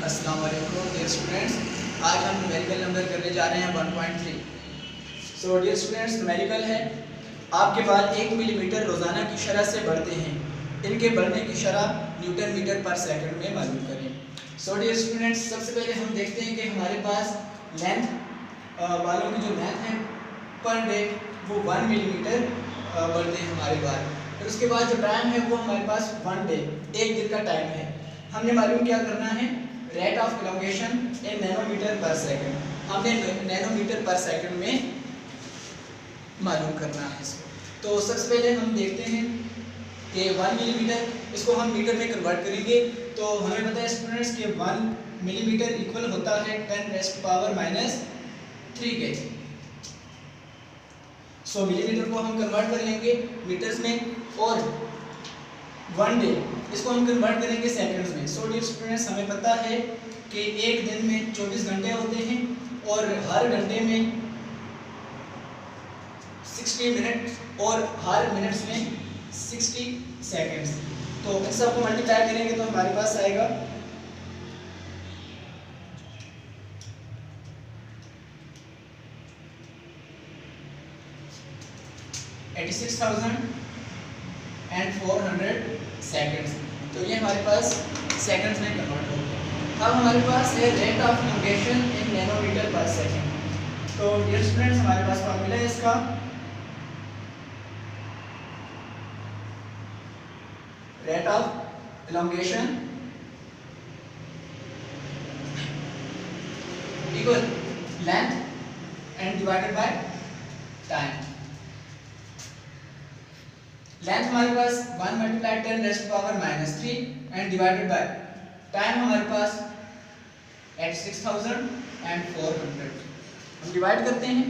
अस्सलाम वालेकुम dear students, आज हम न्यूमेरिकल नंबर करने जा रहे हैं 1.3। सो डियर स्टूडेंट्स, न्यूमेरिकल है आपके बाल 1 मिलीमीटर रोज़ाना की शरह से बढ़ते हैं, इनके बढ़ने की शरह न्यूटन मीटर पर सेकंड में मालूम करें। सो डियर स्टूडेंट्स, सबसे पहले हम देखते हैं कि हमारे पास लेंथ बालों की जो लेंथ है पर डे वो 1 मिलीमीटर बढ़ते हैं हमारे बाल। फिर उसके बाद जो टाइम है वो हमारे पास 1 डे, एक दिन का टाइम है। हमने मालूम क्या करना है, rate of elongation in nanometer per second, हमने नैनोमीटर पर सेकंड में मालूम करना है इसको। तो सबसे पहले हम देखते हैं कि 1 मिलीमीटर, इसको हम मीटर में कन्वर्ट करेंगे। तो हमें पता है स्टूडेंट्स कि 1 मिलीमीटर इक्वल होता है 10⁻³ के। सो मिलीमीटर को हम कन्वर्ट कर लेंगे मीटर्स में, और 1 डे इसको हम कन्वर्ट करेंगे सेकंड्स में। सो डियर स्टूडेंट्स, हमें पता है कि एक दिन में 24 घंटे होते हैं और हर घंटे में 60 मिनट और हर मिनट्स में 60 सेकंड्स। तो इन सबको मल्टीप्लाई करेंगे तो हमारे पास आएगा 86,400 सेकंड्स। तो ये हमारे पास सेकंड्स में कन्वर्ट हो गया। अब हमारे पास है rate of elongation in nanometer per second. तो डियर स्टूडेंट्स, हमारे पास फॉर्मूला है इसका, rate of elongation equal length and divided by time. Length हमारे पास 1 × 10⁻³ एंड डिवाइडेड बाय टाइम हमारे पास 86,400। हम डिवाइड करते हैं,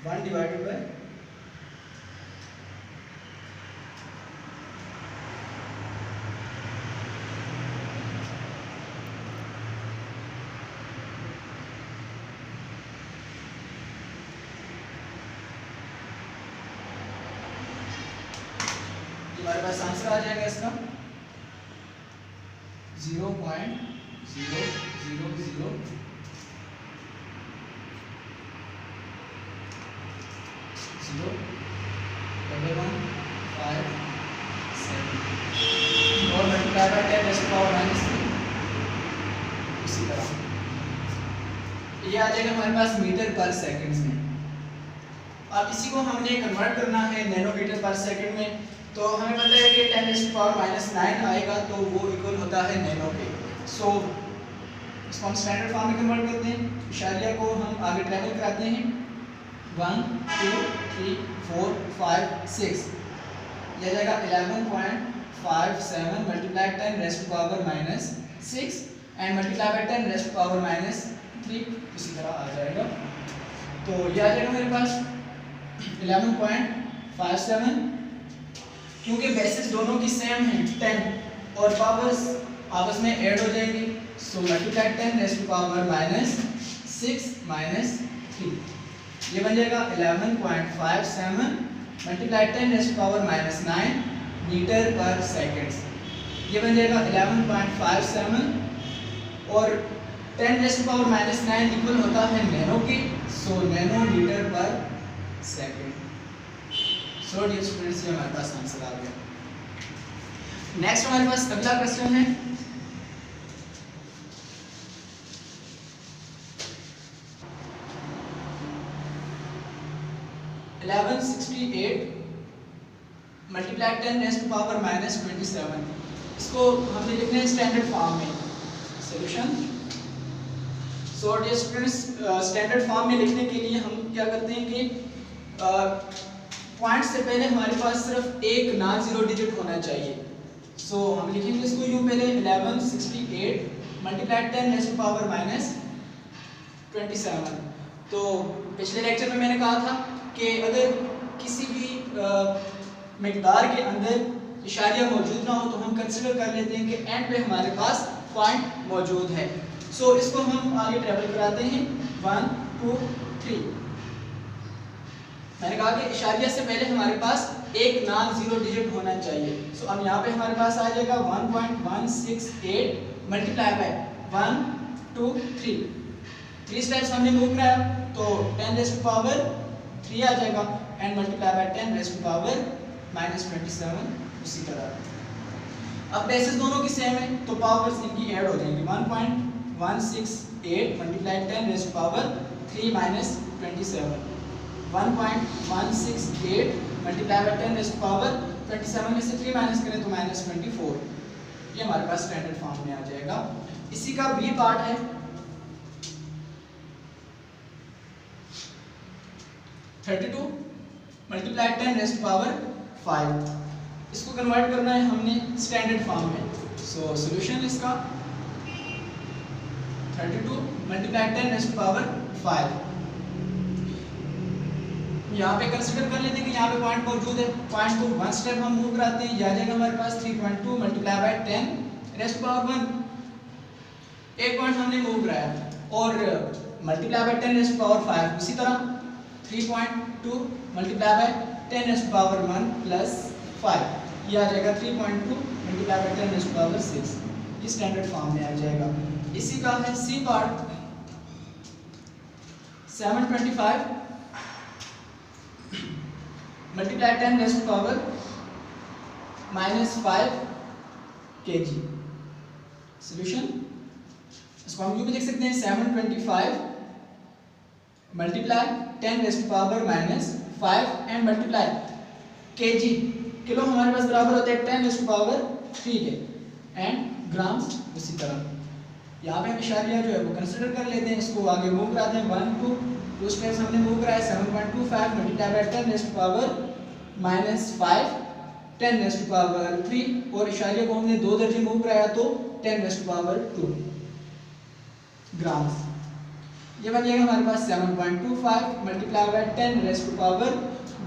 वन डिवाइडेड बाय हमारे पास आंसर आ जाएगा इसका 0.00001157। और मल्टीप्लाई बाय 10⁻³ इसी तरह ये आ जाएगा हमारे पास मीटर पर सेकंड में। अब इसी को हमने कन्वर्ट करना है नैनोमीटर पर सेकंड में। तो हमें पता है कि 10⁻⁹ आएगा तो वो इक्वल होता है नैनो के। सो इसको हम स्टैंडर्ड फॉर्म में कन्वर्ट करते हैं, इशारिया को हम आगे ट्रैवल कराते हैं 1 2 3 4 5 6, यह जाएगा 11.57 मल्टीप्लाई 10⁻⁻⁶ एंड मल्टीप्लाई बाय 10⁻⁻³ इसी तरह आ जाएगा। तो यह आ जाएगा मेरे पास 11.57, क्योंकि बेसिस दोनों की सेम है 10 और पावर्स आपस में ऐड हो जाएंगी। सो मल्टीप्लाई 10⁻⁻⁶ - 3, ये बन जाएगा 11.57 मल्टीप्लाई 10⁻⁹ मीटर पर सेकंड। ये बन जाएगा 11.57 और 10⁻⁹ इक्वल होता है नैनो के। सो नैनोमीटर पर सेकंड। सो डियर स्टूडेंट्स, ये हमारे पास आंसर आ गया। नेक्स्ट हमारे पास अगला क्वेश्चन है, मल्टीप्लाई 10⁻⁻27। इसको हमने लिखना है स्टैंडर्ड फॉर्म में solution. So dear students, standard form में लिखने के लिए हम क्या करते हैं कि पॉइंट से पहले हमारे पास सिर्फ एक नॉन जीरो डिजिट होना चाहिए। सो हम लिखेंगे इसको यूँ, पहले 1168 मल्टीप्लाई 10⁻⁻27। तो पिछले लेक्चर में मैंने कहा था कि अगर किसी भी मिकदार के अंदर इशारिया मौजूद ना हो तो हम कंसिडर कर लेते हैं कि एंड पे हमारे पास पॉइंट मौजूद है। सो इसको हम आगे ट्रेवल कराते हैं 1 2 3। मैंने कहा कि इशारिया से पहले हमारे पास एक नॉन जीरो डिजिट होना चाहिए। सो अब यहाँ पे हमारे पास आ जाएगा 1.168 मल्टीप्लाई बाय 1 2 3 3 स्टेप्स हमने मूव कराया तो 10 रेज़ टू पावर 3 आ जाएगा and multiply by 10 raise to power -27 उसी तरह। अब बेसिस दोनों की सेम है तो पावर्स इनकी ऐड हो जाएंगी 1.168 multiply 10 raise to power 3 -27 1.168 multiply by 10 raise to power 27 में से 3 माइनस करें तो -24। ये हमारे पास स्टैंडर्ड फॉर्म में आ जाएगा। इसी का बी पार्ट है 32 मल्टीप्लाई 10 रेज़ टू पावर 5। इसको कन्वर्ट करना है हमने स्टैंडर्ड फॉर्म में। सो सॉल्यूशन इसका 32 मल्टीप्लाई 10 रेज़ टू पावर 5। यहाँ पे कंसीडर कर लेते हैं कि यहाँ पे पॉइंट मौजूद है। पॉइंट को वन स्टेप हम मूव कराते हैं, यह आ जाएगा हमारे पास 3.2 multiply by 10 raise to power 1। एक पॉइंट हमने मूव कराया और multiply by 10 raise to power 5। उसी तरह 3.2 multiply by 10 raise to power 1 plus 5 यह आ जाएगा 3.2 multiply by 10 raise to power 6। ये स्टैंडर्ड फॉर्म में आ जाएगा। इसी का है C part 725 multiply 10 raise to power -5 kg। Solution इसको हम यूं भी लिख सकते हैं 725 multiply 10 raise to power -5 and multiply kg kilo हमारे पास बराबर होता है 10 रेज़ टू पावर 3 के एंड ग्राम्स उसी तरह। यहाँ पे हम इशारिया जो है वो कंसिडर कर लेते हैं, इसको आगे मूव कराते हैं 1 2 स्टेप्स हमने मूव कराया 7.25 multiply by 10 raise to power -5 10 raise to power 3 और इशारिया को हमने 2 दर्जे मूव कराया तो 10 रेज़ टू पावर 2 ग्राम्स। ये बन जाएगा हमारे पास 7.25 multiply by 10 raise to power,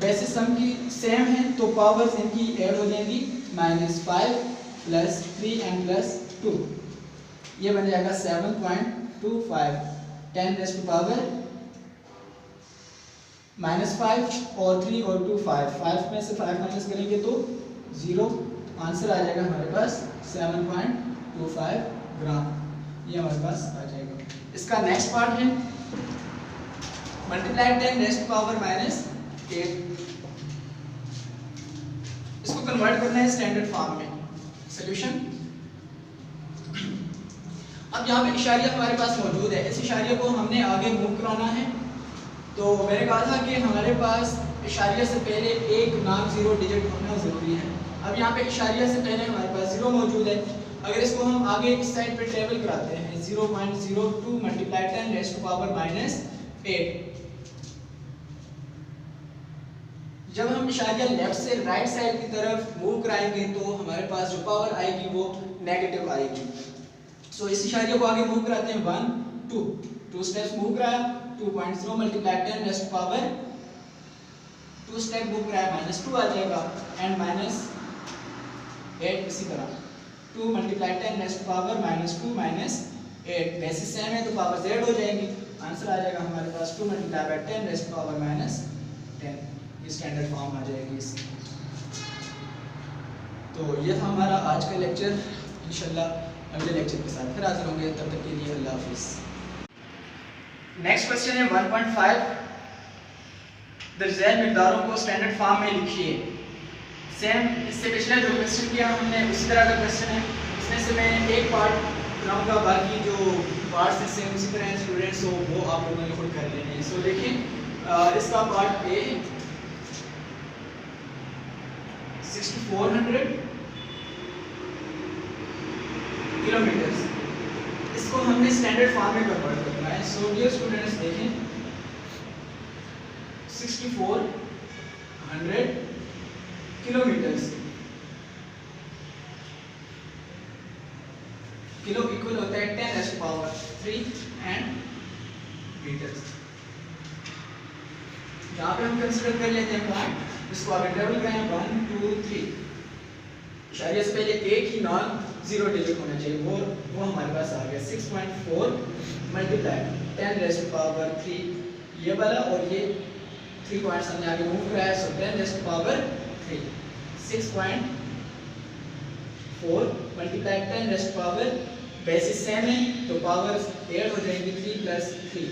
basis सम की सेम है तो पावर्स इनकी ऐड हो जाएंगी -5 प्लस 3 एंड प्लस 2। ये बन जाएगा 7.25 10 रेज़ टू पावर -5 और 3 और 2 5 में से 5 माइनस करेंगे तो 0। आंसर आ जाएगा हमारे पास 7.25 ग्राम। ये हमारे पास आ जाएगा। इसका नेक्स्ट पार्ट है मल्टीप्लाई 10 रेज़ टू पावर -8। इसको कन्वर्ट करना है स्टैंडर्ड फॉर्म में। सॉल्यूशन अब यहाँ पे इशारिया हमारे पास मौजूद है, इस इशारिया को हमने आगे मूव कराना है। तो मैंने कहा था कि हमारे पास इशारिया से पहले एक नॉन जीरो डिजिट होना ज़रूरी है। अब यहाँ पे इशारिया से पहले हमारे पास 0 मौजूद है। अगर इसको हम आगे इस साइड पे ट्रेवल कराते हैं 0.02 मल्टीप्लाई 10 रेज़ टू पावर -8। जब हम इशारिया लेफ्ट से राइट साइड की तरफ मूव कराएंगे तो हमारे पास जो पावर आएगी वो नेगेटिव आएगी। सो इस इशारिया को आगे मूव कराते हैं 1 2 स्टेप्स मूव कराया 2.0 multiply 10 raise to power 2 step move कराया -2 आ जाएगा एंड -8 इसी तरह 2 multiply 10 raise to power -2 -8 bases same है तो पावर ऐड हो जाएंगी। आंसर आ जाएगा हमारे पास 2 multiply by 10 raise to power -10। ये स्टैंडर्ड फॉर्म आ जाएगी इसकी। तो ये था हमारा आज का लेक्चर। इंशाल्लाह अगले लेक्चर के साथ फिर हाजिर होंगे, तब तक के लिए अल्लाह हाफिज़। नेक्स्ट क्वेश्चन है 1.5 दर्जे मिकदारों को स्टैंडर्ड फॉर्म में लिखिए। सेम इससे पिछले जो क्वेश्चन किया हमने उसी तरह का क्वेश्चन है। इसमें से मैं एक पार्ट कराऊंगा, बाकी जो पार्ट्स हैं सेम उसी तरह हैं स्टूडेंट्स, तो वो आप लोगों ने खुद कर लेने हैं। सो देखिए इसका पार्ट ए 6400 किलोमीटर, इसको हमने स्टैंडर्ड फॉर्म में कन्वर्ट करना है। सो डियर स्टूडेंट्स देखें 6400 किलोमीटर, किलो इक्वल होता है 10 raise to power 3 and meters. यहाँ पे हम कंसीडर कर लेते हैं पॉइंट, इसको आगे ट्रेवल करें 1 2 3 इशारिया से पहले एक ही नॉन जीरो डिजिट होना चाहिए, वो हमारे पास आ गया 6.4 मल्टीप्लाई 10 रेज़ टू पावर 3 ये वाला, और ये 3 पॉइंट्स हमने आगे मूव कराया। So 10 raise to power 3 6.4 multiply 10 raised power bases 7 तो पावर 8 हो जाएगी 3 plus 3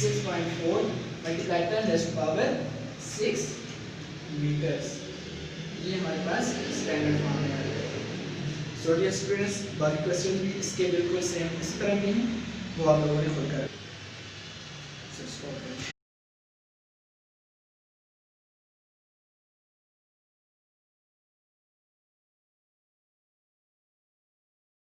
6.4 multiply 10 raised power 6 meters. ये हमारे पास स्टैंडर्ड फॉर्म में आ गया। सो डियर स्टूडेंट्स, बाकी क्वेश्चन भी इसके बिल्कुल सेम इस तरह के हैं, वो आप लोगों ने खुद कर